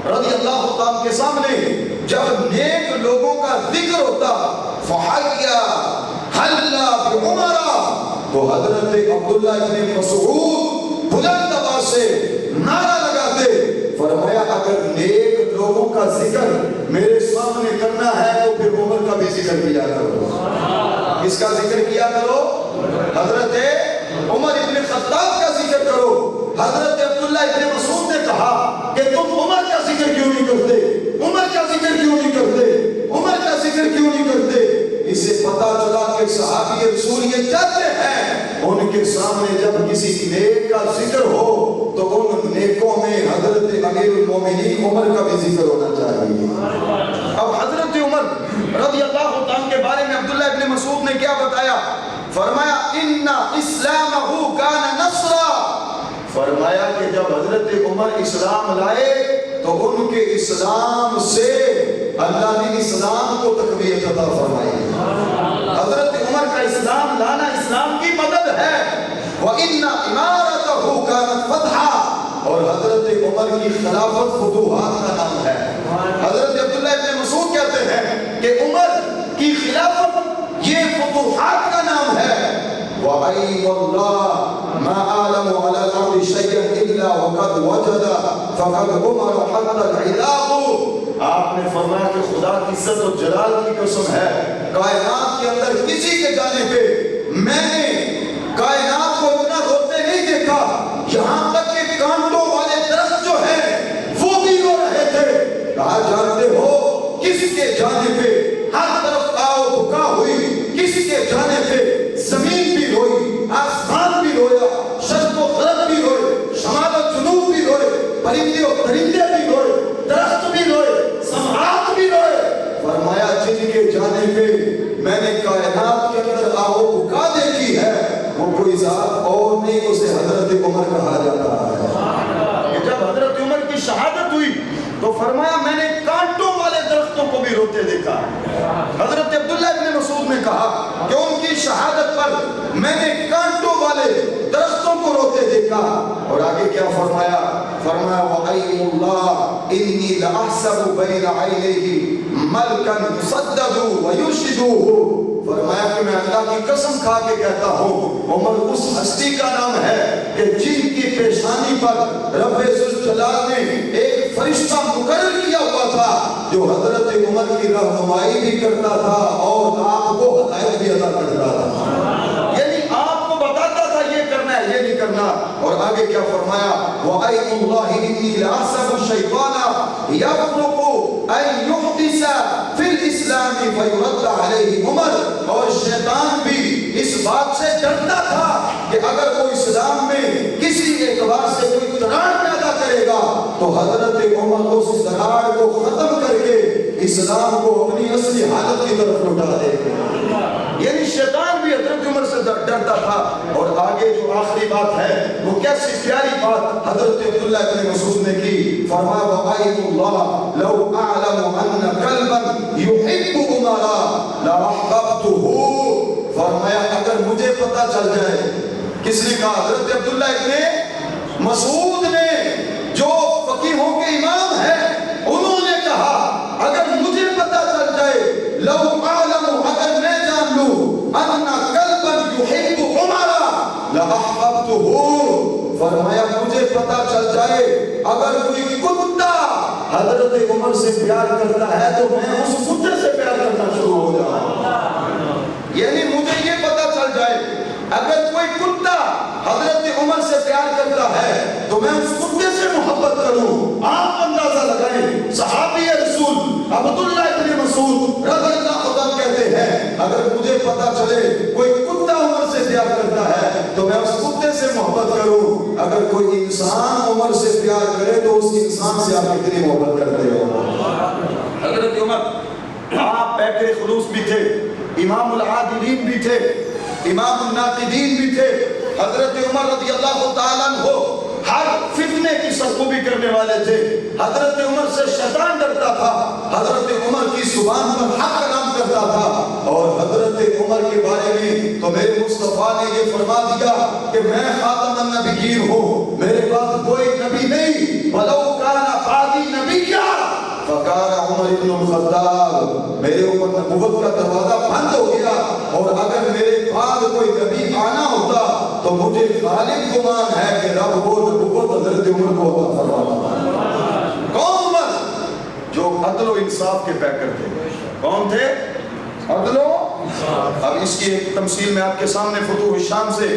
رضی اللہ تعالیٰ کے سامنے جب نیک لوگوں کا ذکر ہوتا فحیا حلا بعمر، تو حضرت عبداللہ ابن مسعود بلند آواز سے نعرہ لگاتے، فرمایا اگر نیک لوگوں کا ذکر میرے سامنے کرنا ہے تو پھر عمر کا بھی ذکر کیا کرو. کس کا ذکر کیا کرو؟ حضرت عمر ابن خطاب کا ذکر کرو. حضرت عبداللہ ابن مسعود نے کہا کہ تم عمر کا ذکر کیوں نہیں کرتے؟ عمر کا ذکر کیوں نہیں کرتے؟ عمر کا ذکر کیوں نہیں کرتے؟ اس سے پتا چلا کہ صحابی رسول یہ چاہتے ہیں ان کے سامنے جب کسی نیک کا ذکر ہو تو ان نیکوں میں حضرت امیر المومنین عمر کا بھی ذکر ہونا چاہیے. اب حضرت عمر رضی اللہ عنہ کے بارے میں عبداللہ ابن مسعود نے کیا بتایا؟ فرمایا ان اسلامہ کان نصرا. فرمایا کہ جب حضرت عمر اسلام لائے تو ان کے اسلام سے اللہ نے اسلام کو تقویت عطا فرمائی. حضرت عمر کا اسلام لانا اسلام کی مدد ہے. وَإِنَّ إِمَارَتَهُ كَانَتْ فَتْحًا. اور حضرت عمر کی خلافت فتوحات کا نام ہے. حضرت عبداللہ ابن مسعود کہتے ہیں کہ عمر کی خلافت یہ فتوحات کا نام ہے. وَأَيْمُ اللَّهِ مَا أَعْلَمُ عَلَى الْأَرْضِ شَيْئًا إِلَّا وَقَدْ وَجَدَ فَقَدْ عُمَرَ حَتَّى الْعِلَاقُ. آپ نے فرمایا کہ خدا کی عزت و جلال کی قسم ہے کائنات کے اندر کسی کے جانے پہ میں نے کائنات کو اتنا روتے نہیں دیکھا یہاں تک کہ کانٹوں والے درخت جو ہیں وہ بھی رو رہے تھے. کہا جانتے ہو کس کے جانے پہ ہر طرف آؤ بکا ہوئی, کس کے جانے پہ زمین بھی روئی, آسمان بھی رویا, شرق و غرب بھی روئے, شمال و جنوب بھی روئے, پرندے و پرندے بھی روئے, درخت بھی روئے, سماعت بھی روئے. فرمایا جن کے جانے پہ میں نے کائنات کے اندر آہو بکا دیکھی ہے وہ کوئی ذات اور نہیں, اسے حضرت عمر کہا جاتا ہے. جب حضرت عمر کی شہادت ہوئی تو فرمایا میں نے کانٹوں والے درختوں کو بھی روتے دیکھا. حضرت عبداللہ ابن مسعود نے کہا کہ ان کی شہادت پر میں نے کانٹوں والے درختوں کو روتے دیکھا. اور آگے کیا فرمایا؟ فرمایا وَأَيْمُ اللَّهِ إِنِّي لَأَحْسَبُ بَيْنَ عَيْنَيْهِ مَلْكًا يُصَدَّدُ وَيُرْشِدُهُ. فرمایا کہ میں اللہ کی قسم کھا کے کہتا ہوں عمر اس ہستی کا نام ہے کہ جن کی پیشانی پر رب ذوالجلال نے ایک فرشتہ مقرر کیا ہوا تھا جو حضرت عمر کی رہنمائی بھی کرتا تھا اور آپ کو ہدایت بھی عطا کرتا تھا. یعنی آپ کو بتاتا تھا یہ کرنا ہے یہ نہیں کرنا. اور آگے کیا فرمایا؟ وَأَيْمُ اللَّهِ إِنِّي لَأَحْسَبُ الشَّيْطَانَ يَخْلُقُ أَن يُحْدِثَ فِي الْإِسْلَامِ فَيُرَدَّ عَلَيْهِ عمر. اور شیطان بھی اس بات سے ڈرتا تھا کہ اگر وہ اسلام میں کسی اعتبار سے کوئی دراڑ پیدا کرے گا تو حضرت عمر اس دراڑ کو ختم کر کے اسلام کو اپنی اصلی حالت کی طرف لوٹا دے. یعنی شیطان بھی حضرت عمر سے ڈرتا تھا. اور آگے جو آخری بات ہے وہ کیسی پیاری بات حضرت عبداللہ ابن مسعود نے کی. فرمایا وَأَيْمُ اللَّهِ لَوْ أَعْلَمُ أَنَّ قَلْبًا يُحِبُّ عُمَرًا لَأَحْبَبْتُهُ. فرمایا اگر مجھے پتا چل جائے. کس نے کہا؟ حضرت عبداللہ ابن مسعود نے جو فقیہوں کے امام ہیں انہوں نے کہا اگر مجھے پتا چل جائے لو اعلم اگر میں جان لوں ان قلبا يحب عمرا لاحببته. فرمایا مجھے پتا چل جائے اگر کوئی کتا حضرت عمر سے پیار کرتا ہے تو میں اس کتے سے پیار کرنا شروع ہو جاؤں. یعنی مجھے یہ پتا چل جائے اگر کوئی کتا حضرت عمر سے پیار کرتا ہے تو میں اس کتے سے محبت کروں. آپ اندازہ لگائیں صحابی رسول عبداللہ ابن مسعود رضی اللہ عنہ کہتے ہیں اگر مجھے پتا چلے کوئی کتا عمر سے پیار کرتا ہے تو میں اس کتے سے محبت کروں. اگر کوئی انسان عمر سے پیار کرے تو اس انسان سے آپ کتنی محبت کرتے ہو. حضرت عمر آپ بیٹھے خلوص بھی تھے, امام العادلین بھی تھے, امام الناقدین بھی تھے. حضرت عمر رضی اللہ تعالیٰ عنہ ہر فتنے کی سرکوبی کرنے والے تھے. حضرت عمر سے شیطان ڈرتا تھا. حضرت عمر کی زبان پر حق کلام کرتا تھا. اور حضرت عمر کے بارے میں تو میرے مصطفیٰ نے یہ فرما دیا کہ میں خاتم النبیین ہوں, میرے بعد کوئی نبی نہیں. وَلَوْ كَانَ بَعْدِي نَبِيًّا فَكَانَ عمر ابن الخطاب. میرے اوپر نبوت کا دروازہ بند ہو گیا اور اگر میرے بعد کوئی نبی آنا ہوتا تو مجھے غالب گمان ہے کہ رب وہ نبوت حضرت عمر کو عطا فرماتا. و انصاف کے پیکر تھے. کون تھے؟ عدل و. اب اس کی ایک تمثیل میں آپ کے سامنے فتوح الشام سے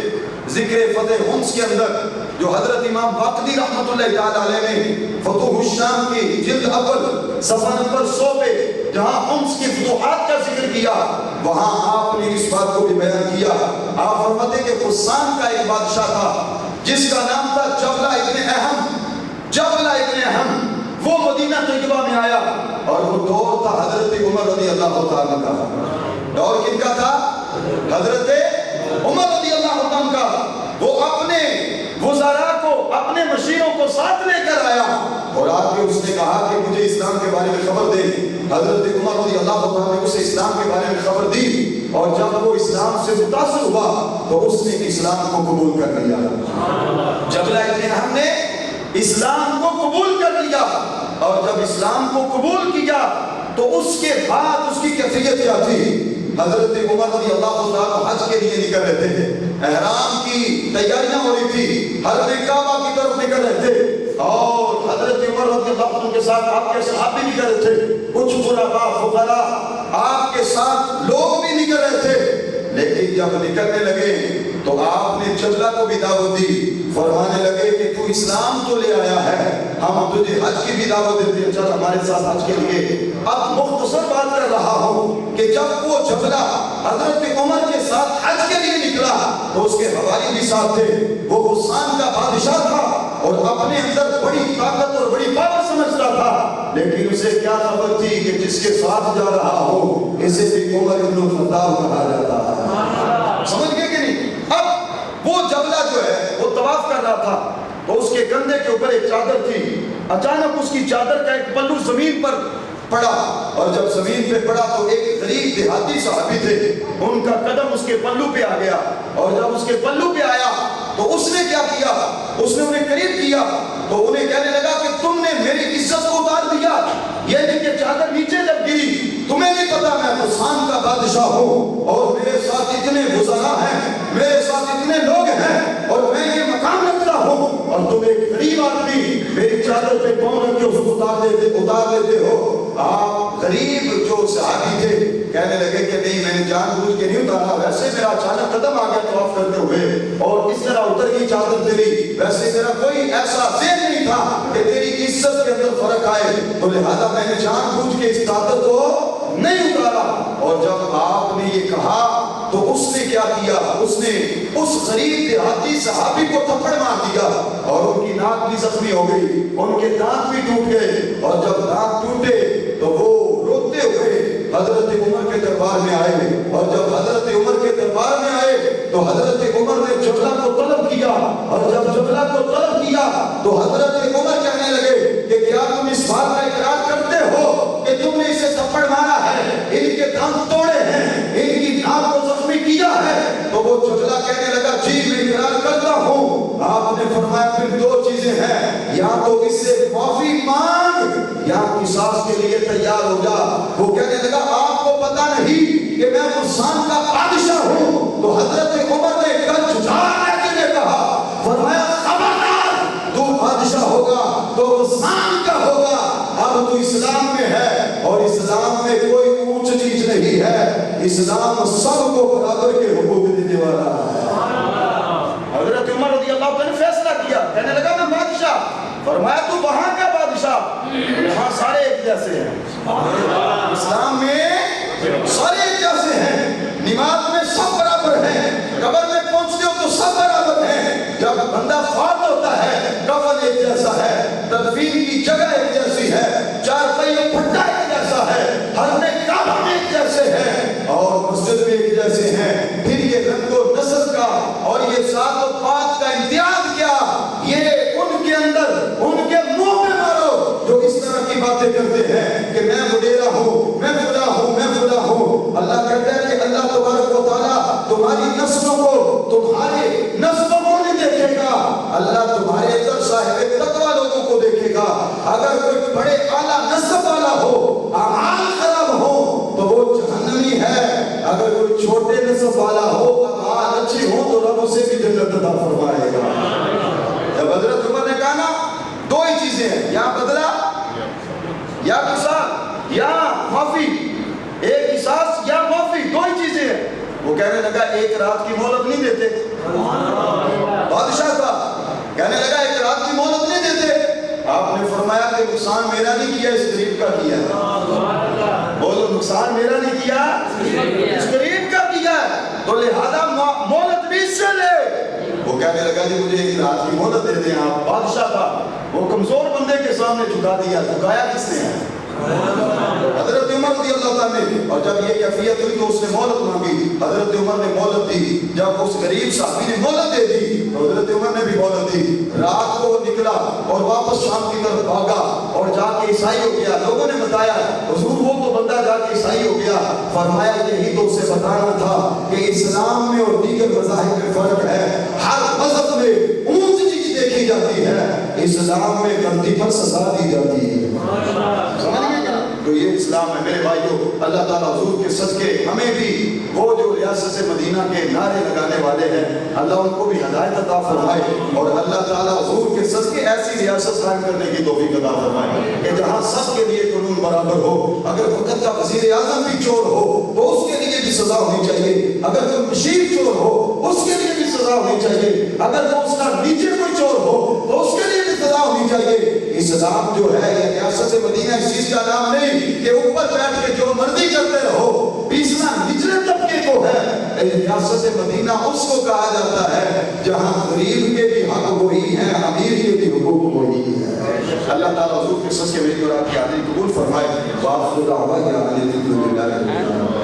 ذکر فتح ہمس کے اندر جو حضرت امام باقری رحمۃ اللہ تعالی علیہ نے فتوح الشام کی جلد اول صفحہ نمبر 100 پہ جہاں ہمس کی فتوحات کا ذکر کیا وہاں آپ نے اس بات کو بھی بیان کیا. آپ فرماتے کہ غسان کا ایک بادشاہ تھا جس کا نام تھا جبلہ ابن اہم. جبلہ ابن اہم وہ مدینہ طیبہ میں آیا اور وہ دور تھا حضرت عمر رضی اللہ تعالیٰ کا. دور کن کا تھا؟ حضرت عمر رضی اللہ عنہ کا. وہ اپنے وزراء کو اپنے مشیروں کو ساتھ لے کر آیا اور آ کے اس نے کہا کہ مجھے اسلام کے بارے میں خبر دے. حضرت عمر رضی اللہ عنہ نے اسے اسلام کے بارے میں خبر دی اور جب وہ اسلام سے متاثر ہوا تو اس نے اسلام کو قبول کر لیا. جبلہ ابن اہم نے اسلام کو قبول کر لیا اور جب اسلام کو قبول کیا تو اس کے بعد اس کی کیفیت کیا تھی؟ حضرت عمر رضی اللہ عنہ حج کے لیے نکل رہے تھے. احرام کی تیاریاں ہو رہی تھی. حضرت کعبہ کی طرف نکل رہے تھے اور حضرت عمر رضی اللہ عنہ کے ساتھ آپ کے صحابی نکل رہے تھے. کچھ غرباء فقراء آپ کے ساتھ لوگ بھی نکل رہے تھے. لیکن جب نکلنے لگے تو آپ نے جبلہ کو بھی دعوت دی. فرمانے لگے کہ تو اسلام تو لے آیا ہے, ہم تجھے حج کی بھی دعوت دیتے ہیں, چل ہمارے ساتھ حج کے لیے. اب مختصر بات کر رہا ہوں کہ جب وہ جبلہ حضرت عمر کے ساتھ حج کے لیے نکلا تو اس کے حوالی بھی ساتھ تھے. وہ غسان کا بادشاہ تھا اور اپنے اندر بڑی طاقت اور بڑی پاور سمجھتا تھا, لیکن اسے کیا خبر تھی کہ جس کے ساتھ جا رہا ہو اسے بھی عمر ابن الخطاب کہا جاتا ہے. سمجھ گئے کہ نہیں؟ اب وہ جبلہ جو ہے وہ طواف کر رہا تھا تو اس کے کندھے کے اوپر ایک چادر تھی. اچانک اس کی چادر کا ایک پلو زمین پر پڑا اور جب زمین پہ پڑا تو ایک غریب دیہاتی صحابی تھے, ان کا قدم اس کے پلو پہ آ گیا اور جب اس کے پلو پہ آیا تو اس نے کیا کیا؟ اس نے انہیں قریب کیا تو انہیں کہنے لگا کہ تم نے میری عزت کو اتار دیا. یہ نہیں کہ چادر نیچے جب گری, تمہیں نہیں پتا میں غسان کا بادشاہ ہوں اور میرے ساتھ اتنے وزراء ہیں, میرے ساتھ اتنے لوگ ہیں اور میں یہ مقام رکھتا ہوں اور تم ایک غریب آدمی میری چادر پہ پاؤں رکھ کے اس کو اتار دیتے ہو. آپ غریب جو صحابی تھے کہنے لگے کہ نہیں میں نے جان بوجھ کے نہیں اتارا, ویسے میرا اچانک قدم آ گیا طواف کرتے ہوئے اور اس طرح اتر گئی چادر تیری, ویسے میرا کوئی ایسا ذہن نہیں تھا کہ تیری عزت کے اندر فرق آئے, تو لہذا میں نے جان بوجھ کے اس چادر کو نہیں اتارا. اور جب آپ نے یہ کہا تو اس نے کیا کیا؟ اس نے اس غریب دیہاتی صحابی کو تھپڑ مار دیا اور ان کی ناک بھی زخمی ہو گئی, ان کے دانت بھی ٹوٹ گئے اور جب دانت ٹوٹے تو وہ روتے ہوئے حضرت عمر کے دربار میں آئے اور جب حضرت عمر کے دربار میں آئے تو حضرت عمر نے جبلہ کو طلب کیا اور جب جبلہ کو طلب کیا تو حضرت عمر کہنے لگے کہ کیا تم اس بات کا اقرار کرتے ہو کہ تم نے اسے تھپڑ مارا ہے, ان کے دانت توڑے ہیں, ان کی ناک کو زخمی کیا ہے؟ تو وہ جبلہ کہنے لگا جی میں اقرار کرتا ہوں. آپ نے فرمایا پھر دو چیزیں ہیں, یا تو اس سے معافی مانگ یا قصاص کے لیے تیار ہو جا. وہ کہنے لگا آپ کو پتا نہیں کہ میں غسان کا بادشاہ ہوں؟ تو حضرت عمر نے گل جھٹلانے کے لیے کہا, فرمایا خبردار, تو بادشاہ ہوگا تو غسان کا ہوگا. اب تو اسلام میں ہے اور اسلام میں کوئی اونچ نیچ نہیں ہے, اسلام سب کو برابر کے حقوق دینے والا ہے. حضرت عمر رضی اللہ عنہ نے فیصلہ کیا, کہنے لگا میں بادشاہ. فرمایا تو وہاں کا بادشاہ, وہاں سارے ایک جیسے ہیں. اسلام میں سارے ایک جیسے ہیں, نماز میں سب برابر ہیں, قبر میں پہنچتے ہو تو سب برابر ہیں, جب بندہ فوت ہوتا ہے کفن ایک جیسا ہے, تدفین کی جگہ ایک جیسی ہے, چار پہیوں پھٹا ایک جیسا ہے, ہر میں کعبہ میں ایک جیسے ہیں اور مسجد میں ایک جیسے ہیں. پھر یہ رنگ و نسل کا اور یہ ذات و پات کا امتیاز کیا, یہ ان کے اندر ان کے منہ پہ مارو جو اس طرح کی باتیں کرتے ہیں کہ میں وڈیرا ہوں, میں فلاں ہوں, میں فلاں ہوں. اللہ کہتا ہے کہ اللہ تبارک و تعالیٰ تمہاری نسلوں کو, تمہارے نسلوں کو نہیں دیکھے گا, اللہ تمہارے اندر صاحب تقویٰ لوگوں کو دیکھے گا. اگر کوئی بڑے اعلیٰ نسب والا ہو, اعمال خراب ہو تو وہ جہنمی ہے, اگر کوئی چھوٹے نسب والا ہو, اعمال اچھی ہو تو رب اسے بھی جنت عطا فرمائے کہنے لگا ایک رات کی مہلت نہیں دیتے. بادشاہ تھا, کہنے لگا ایک رات کی مہلت نہیں دیتے. آپ نے فرمایا کہ نقصان میرا نہیں کیا, اس غریب کا کیا ہے. بولو نقصان میرا نہیں کیا, اس غریب کا کیا ہے, تو لہذا مہلت بھی اس سے لے. وہ کہنے لگا جی مجھے ایک رات کی مہلت دے دیں آپ. بادشاہ تھا, وہ کمزور بندے کے سامنے جھکا دیا. جھکایا کس نے ہے؟ حضرت عمر رضی اللہ تعالیٰ نے. اور جب یہ کیفیت ہوئی تو اس نے مہلت مانگی. حضرت عمر نے مہلت دی. جب اس غریب صحابی نے مہلت دے دی تو حضرت عمر نے بھی مہلت دی. رات کو وہ نکلا اور واپس شام کی طرف بھاگا اور جا کے عیسائی ہو گیا. لوگوں نے بتایا حضور وہ تو بندہ جا کے عیسائی ہو گیا. فرمایا یہی تو اسے بتانا تھا کہ اسلام میں اور دیگر مذاہب میں فرق ہے. ہر مذہب میں اونچ نیچ دیکھی جاتی ہے, اسلام میں غلطی پر سزا دی جاتی ہے. تو یہ اسلام ہے میرے بھائیو. اللہ تعالیٰ حضور کے صدقے ہمیں بھی وہ جو ریاست مدینہ کے نعرے لگانے والے ہیں اللہ ان کو بھی ہدایت عطا فرمائے, اور اللہ تعالیٰ حضور کے صدقے ایسی ریاست قائم کرنے کی توفیق عطا فرمائے کہ جہاں سب کے لیے قانون برابر ہو. اگر وقت کا وزیر اعظم بھی چور ہو تو اس کے لیے بھی سزا ہونی چاہیے. اگر کوئی مشیر چور ہو اس کے لیے بھی سزا ہونی چاہیے. اگر وہ اس کا نیچے کوئی چور ہو تو اس کے لیے بھی سزا ہونی چاہیے. اسلام جو ہے یہ ریاست مدینہ اس چیز کا نام نہیں کہ اوپر بیٹھ کے جو مرضی کرتے رہو. پیسنا نچلے طبقے کو ہے. ریاست مدینہ اس کو کہا جاتا ہے جہاں غریب کے بھی حق وہی ہیں, امیر کے بھی حقوق وہی ہیں. اللہ تعالیٰ حضور کے صدقے میری اور آپ کی حاضری قبول فرمائے. وآخر دعوانا ان الحمد للہ.